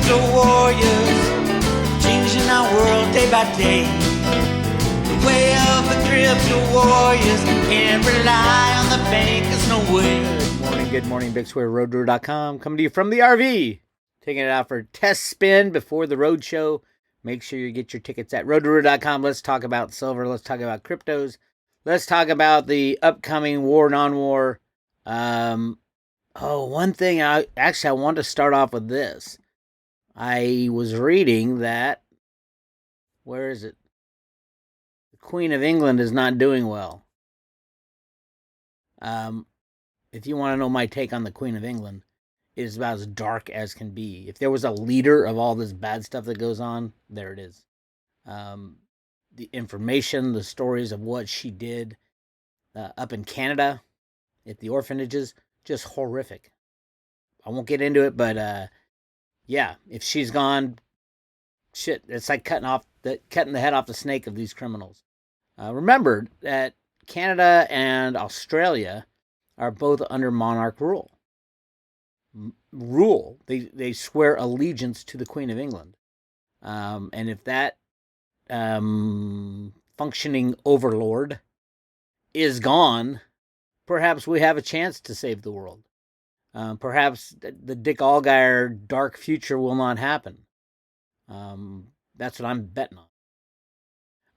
crypto warriors, changing our world day by day. The way of the crypto warriors, can't rely on the bankers, no way. Good morning, Bix Weir, roadrunner.com, coming to you from the RV. Taking it out for a test spin before the road show. Make sure you get your tickets at roadrunner.com. Let's talk about silver. Let's talk about cryptos. Let's talk about the upcoming war, non-war. One thing, I want to start off with this. I was reading that, where is it? The Queen of England is not doing well. If you want to know my take on the Queen of England, it is about as dark as can be. If there was a leader of all this bad stuff that goes on, there it is. The information, the stories of what she did up in Canada at the orphanages, just horrific. I won't get into it, but yeah, if she's gone, shit, it's like cutting the head off the snake of these criminals. Remember that Canada and Australia are both under monarch rule. They swear allegiance to the Queen of England. And if that functioning overlord is gone, perhaps we have a chance to save the world. Perhaps the Dick Allgaier dark future will not happen. That's what I'm betting on.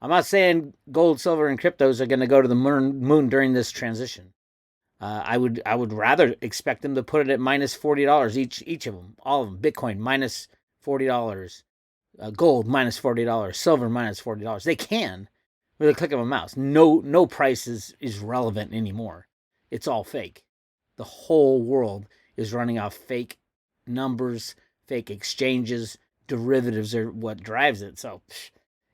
I'm not saying gold, silver, and cryptos are going to go to the moon during this transition. I would rather expect them to put it at minus $40 each of them, all of them. Bitcoin minus $40, gold minus $40, silver minus $40. They can with a click of a mouse. No price is relevant anymore. It's all fake. The whole world is running off fake numbers, fake exchanges. Derivatives are what drives it. So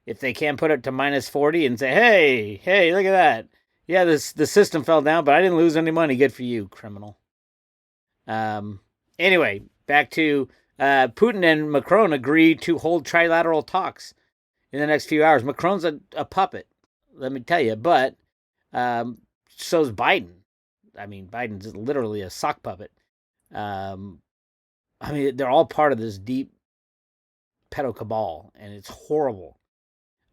if they can put it to minus 40 and say, hey, look at that. Yeah, the system fell down, but I didn't lose any money. Good for you, criminal. Anyway, back to Putin and Macron agree to hold trilateral talks in the next few hours. Macron's a puppet, let me tell you, but so's Biden. I mean, Biden's literally a sock puppet. They're all part of this deep pedo cabal, and it's horrible.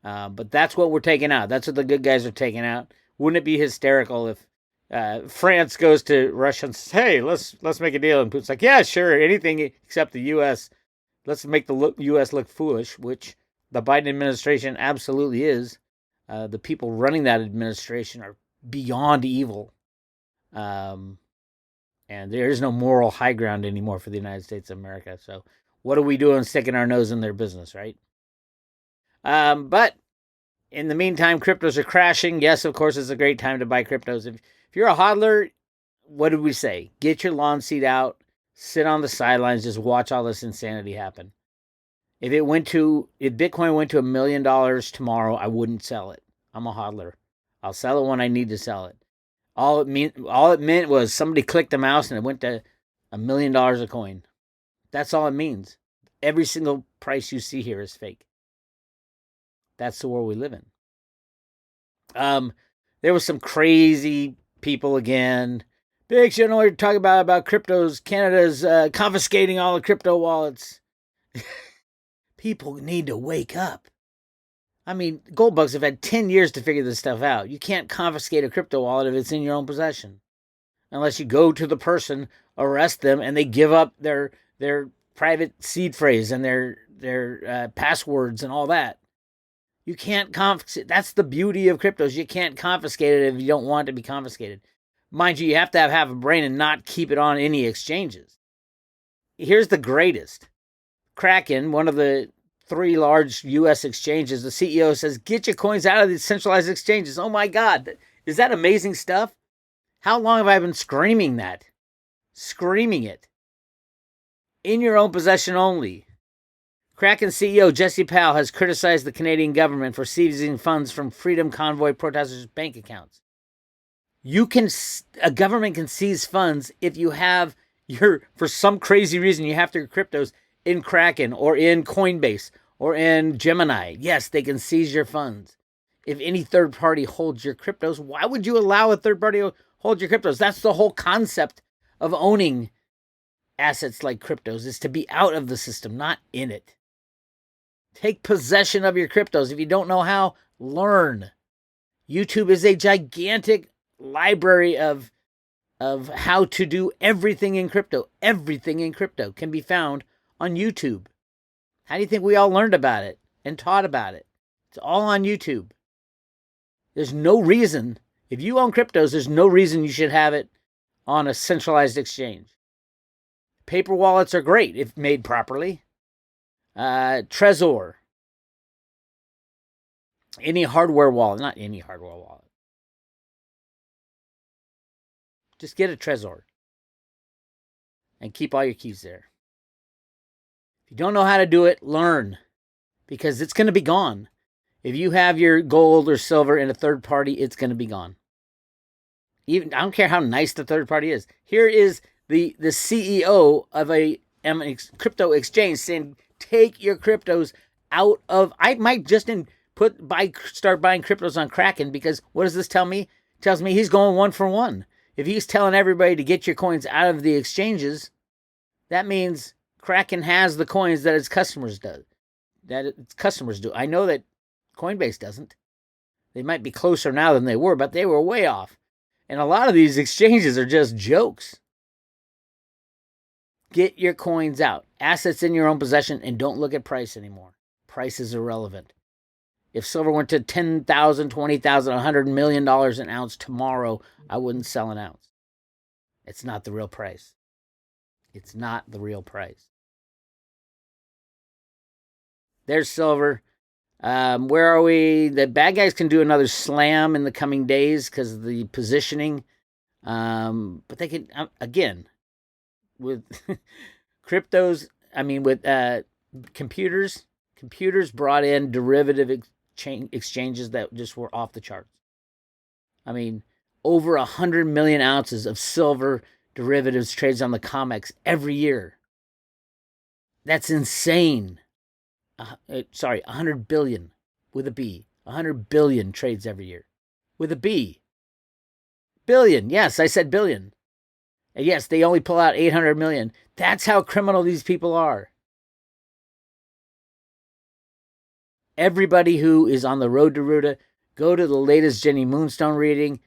But that's what we're taking out. That's what the good guys are taking out. Wouldn't it be hysterical if France goes to Russia and says, hey, let's make a deal? And Putin's like, yeah, sure, anything except the U.S. Let's make the U.S. look foolish, which the Biden administration absolutely is. The people running that administration are beyond evil. And there is no moral high ground anymore for the United States of America. So what are we doing sticking our nose in their business, right? But in the meantime, cryptos are crashing. Yes, of course, it's a great time to buy cryptos. If you're a hodler, what did we say? Get your lawn seat out, sit on the sidelines, just watch all this insanity happen. If Bitcoin went to $1 million tomorrow, I wouldn't sell it. I'm a hodler. I'll sell it when I need to sell it. All it meant was somebody clicked a mouse and it went to $1 million a coin. That's all it means. Every single price you see here is fake. That's the world we live in. There was some crazy people again. Bix, you know what you're talking about cryptos. Canada's confiscating all the crypto wallets. People need to wake up. I mean, gold bugs have had 10 years to figure this stuff out. You can't confiscate a crypto wallet if it's in your own possession. Unless you go to the person, arrest them, and they give up their private seed phrase and their passwords and all that. You can't confiscate. That's the beauty of cryptos. You can't confiscate it if you don't want it to be confiscated. Mind you have to have a brain and not keep it on any exchanges. Here's the greatest. Kraken, one of the 3 large U.S. exchanges, the CEO says, get your coins out of these centralized exchanges. Oh my God. Is that amazing stuff? How long have I been screaming that? Screaming it. In your own possession only. Kraken CEO Jesse Powell has criticized the Canadian government for seizing funds from Freedom Convoy protesters' bank accounts. A government can seize funds if you have for some crazy reason, you have your cryptos in Kraken or in Coinbase or in Gemini. Yes, they can seize your funds. If any third party holds your cryptos, why would you allow a third party to hold your cryptos? That's the whole concept of owning assets like cryptos is to be out of the system, not in it. Take possession of your cryptos. If you don't know how, learn. YouTube is a gigantic library of how to do everything in crypto. Everything in crypto can be found on YouTube. How do you think we all learned about it and taught about it? It's all on YouTube. There's no reason, if you own cryptos, there's no reason you should have it on a centralized exchange. Paper wallets are great if made properly. Trezor. Any hardware wallet, not any hardware wallet. Just get a Trezor and keep all your keys there. If you don't know how to do it, learn, because it's going to be gone. If you have your gold or silver in a third party, it's going to be gone. Even I don't care how nice the third party is. Here is the CEO of a crypto exchange saying, take your cryptos out of. I might just start buying cryptos on Kraken, because what does this tell me? It tells me he's going 1 for 1. If he's telling everybody to get your coins out of the exchanges, that means Kraken has the coins that its customers do. I know that Coinbase doesn't. They might be closer now than they were, but they were way off. And a lot of these exchanges are just jokes. Get your coins out. Assets in your own possession, and don't look at price anymore. Price is irrelevant. If silver went to $10,000, $20,000, $100 million an ounce tomorrow, I wouldn't sell an ounce. It's not the real price. It's not the real price. There's silver. Where are we? The bad guys can do another slam in the coming days because of the positioning. But they can, again, with cryptos, with computers brought in derivative exchanges that just were off the charts. Over 100 million ounces of silver derivatives trades on the COMEX every year. That's insane. 100 billion with a B. 100 billion trades every year with a B. Billion. Yes, I said billion. And yes, they only pull out 800 million. That's how criminal these people are. Everybody who is on the road to Ruta, go to the latest Jenny Moonstone reading.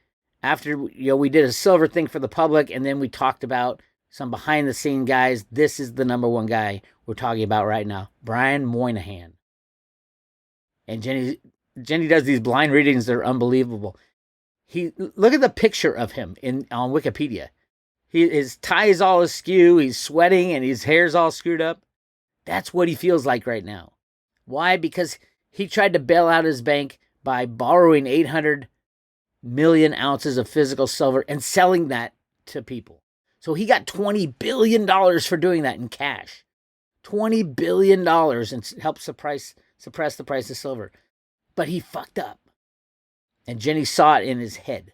After we did a silver thing for the public, and then we talked about some behind the scene guys. This is the number one guy we're talking about right now, Brian Moynihan. And Jenny does these blind readings that are unbelievable. Look at the picture of him on Wikipedia. His tie is all askew. He's sweating and his hair's all screwed up. That's what he feels like right now. Why? Because he tried to bail out his bank by borrowing 800 million ounces of physical silver and selling that to people. So he got $20 billion for doing that in cash. $20 billion, and helped suppress the price of silver. But he fucked up. And Jenny saw it in his head.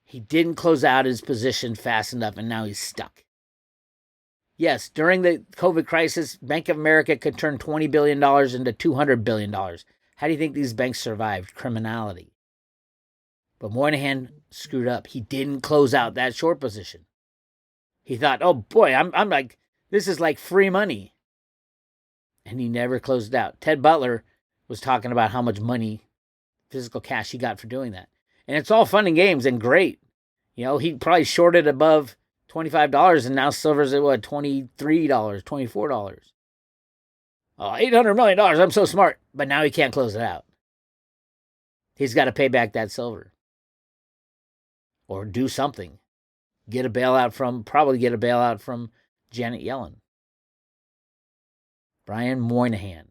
He didn't close out his position fast enough, and now he's stuck. Yes, during the COVID crisis, Bank of America could turn $20 billion into $200 billion. How do you think these banks survived? Criminality. But Moynihan screwed up. He didn't close out that short position. He thought, oh boy, I'm like, this is like free money. And he never closed out. Ted Butler was talking about how much money, physical cash, he got for doing that. And it's all fun and games and great. He probably shorted above $25, and now silver's at what, $23, $24. Oh, $800 million, I'm so smart. But now he can't close it out. He's got to pay back that silver. Or do something. Get a bailout from Janet Yellen. Brian Moynihan.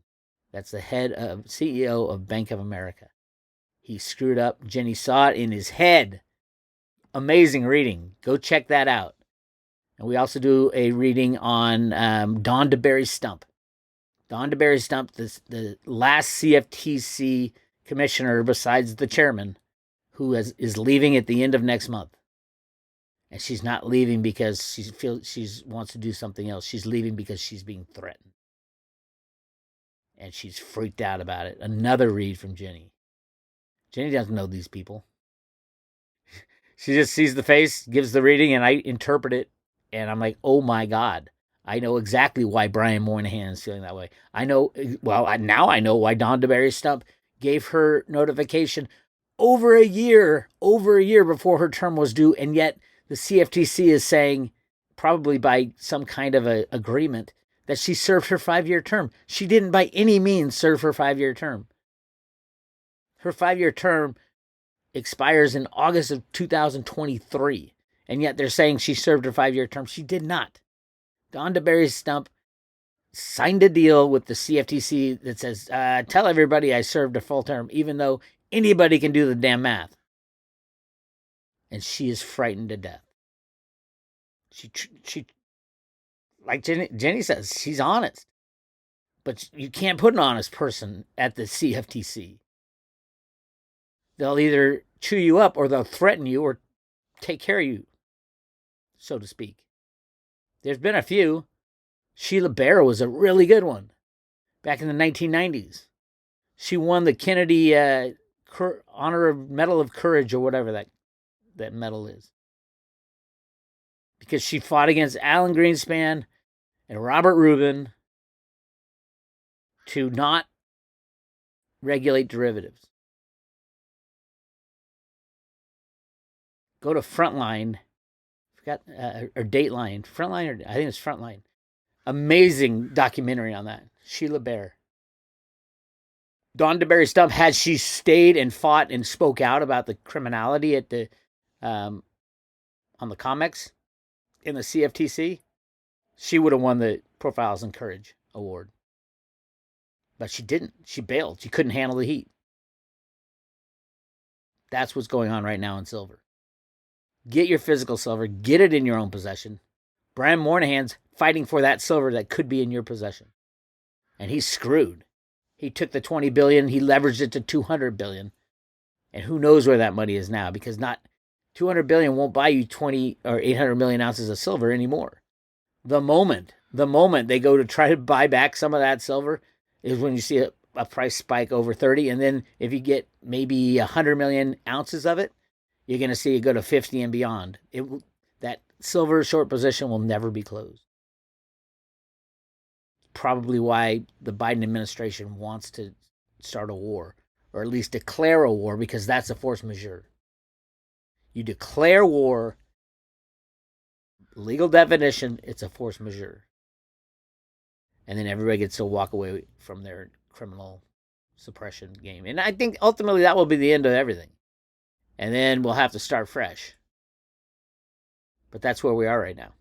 That's the CEO of Bank of America. He screwed up. Jenny saw it in his head. Amazing reading. Go check that out. And we also do a reading on Donde Stump. Donde Stump, the last CFTC commissioner besides the chairman, who is leaving at the end of next month. And she's not leaving because she wants to do something else. She's leaving because she's being threatened. And she's freaked out about it. Another read from Jenny. Jenny doesn't know these people. She just sees the face, gives the reading, and I interpret it And I'm like, oh my God. I know exactly why Brian Moynihan is feeling that way. Now I know why Donde Stump gave her notification over a year before her term was due. And yet the CFTC is saying, probably by some kind of a agreement, that she served her 5-year term. She didn't by any means serve her 5-year term. Her 5-year term expires in August of 2023. And yet they're saying she served her 5-year term. She did not. Donde Stump signed a deal with the CFTC that says, tell everybody I served a full term, even though anybody can do the damn math. And she is frightened to death. She like Jenny says, she's honest. But you can't put an honest person at the CFTC. They'll either chew you up or they'll threaten you or take care of you, so to speak. There's been a few. Sheila Bair was a really good one back in the 1990s. She won the Kennedy Honor Medal of Courage or whatever that medal is. Because she fought against Alan Greenspan and Robert Rubin to not regulate derivatives. Go to Frontline. Or Dateline. Frontline, I think it's Frontline. Amazing documentary on that. Sheila Bair. Donde Stump, had she stayed and fought and spoke out about the criminality at the on the COMEX in the CFTC, she would have won the Profiles in Courage award. But she didn't. She bailed. She couldn't handle the heat. That's what's going on right now in silver. Get your physical silver. Get it in your own possession. Brian Moynihan's fighting for that silver that could be in your possession. And he's screwed. He took the $20 billion. He leveraged it to $200 billion. And who knows where that money is now, because not $200 billion won't buy you 20 or 800 million ounces of silver anymore. The moment they go to try to buy back some of that silver is when you see a price spike over 30. And then if you get maybe 100 million ounces of it, you're going to see it go to 50 and beyond. That silver short position will never be closed. Probably why the Biden administration wants to start a war, or at least declare a war, because that's a force majeure. You declare war, legal definition, it's a force majeure. And then everybody gets to walk away from their criminal suppression game. And I think ultimately that will be the end of everything. And then we'll have to start fresh. But that's where we are right now.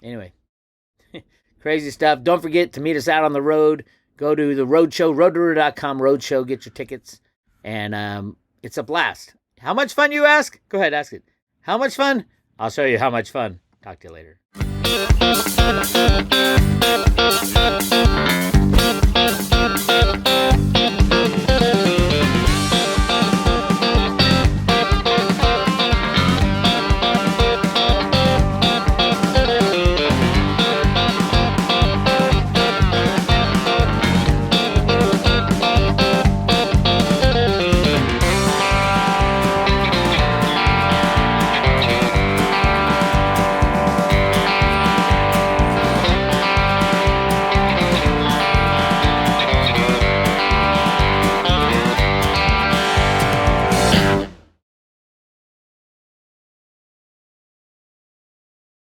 Anyway, crazy stuff. Don't forget to meet us out on the road. Go to the roadshow, roadtoroota.com roadshow, get your tickets. And it's a blast. How much fun, you ask? Go ahead, ask it. How much fun? I'll show you how much fun. Talk to you later.